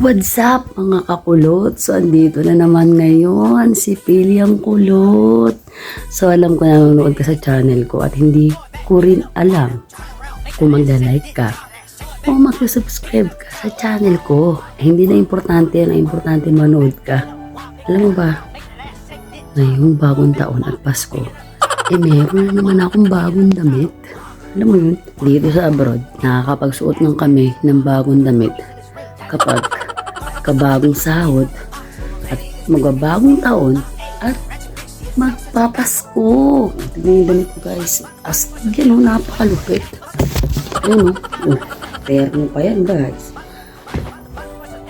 What's up mga kakulot? So andito na naman ngayon si Pili ang Kulot. So alam ko na nanonood ka sa channel ko at hindi ko rin alam kung magda-like ka o mag-subscribe ka sa channel ko. Hindi na importante yan, importante manood ka. Alam mo ba, ngayong bagong taon at Pasko, meron na naman akong bagong damit. Alam mo yun, dito sa abroad, nakakapagsuot ng kami ng bagong damit kapag kabagong sahod at magbabagong taon at magpapasko. Tignan yung damit ko guys. Astig yan o, napakalupit. Ayun o. Terno pa yan guys.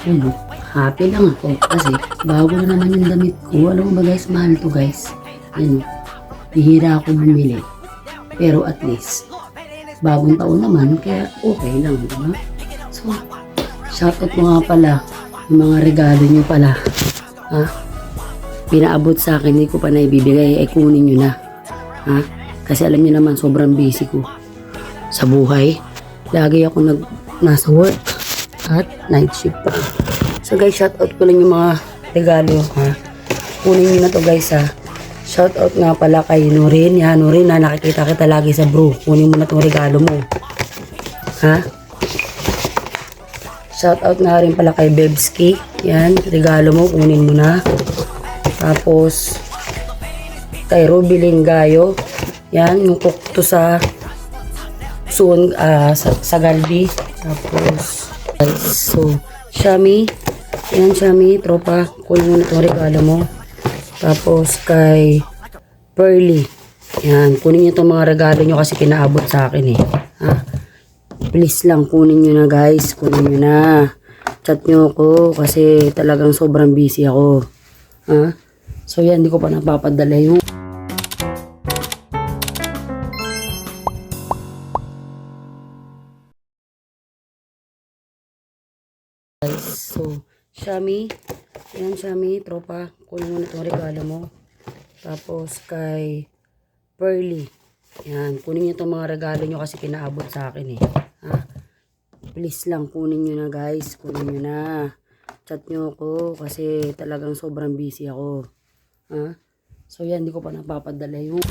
Ayun o. Happy lang ako kasi bago na naman yung damit ko. Alam mo ba guys, mahal to guys. Ayun o. Bihira ako bumili. Pero at least, bagong taon naman kaya okay lang. Diba? So, shoutout mo nga pala yung mga regalo nyo pala. Ha? Pinaabot sa akin, hindi ko pa naibibigay, ay kunin nyo na. Ha? Kasi alam nyo naman, sobrang busy ko sa buhay. Lagi ako nasa work at night shift pa. So guys, shoutout ko lang yung mga regalo. Ha? Kunin nyo na to guys ha. Shoutout nga pala kay Nurin. Yan, Nurin na nakikita kita lagi sa bro. Kunin mo na tong regalo mo. Ha? Shoutout nga rin pala kay Bebski. Yan, regalo mo, kunin mo na. Tapos, kay Ruby Lingayo. Yan, yung cook to sa soon, sa Galbi. Tapos, so, Shami. Yan, Shami, tropa. Kunin mo na itong regalo mo. Tapos, kay Pearly. Yan, kunin nyo itong mga regalo nyo kasi pinaabot sa akin eh. Ha? Please lang, kunin nyo na guys. Kunin nyo na. Chat nyo ako kasi talagang sobrang busy ako. Ha? So yan, hindi ko pa napapadala yung guys. So, Shami. Yan, Shami, tropa. Kunin mo na itong regalo mo. Tapos kay Pearly. Yan, kunin nyo itong mga regalo nyo kasi pinaabot sa akin eh. Ha? Please lang, kunin nyo na guys. Kunin nyo na. Chat nyo ako kasi talagang sobrang busy ako. Ha? So yan, hindi ko pa napapadala yung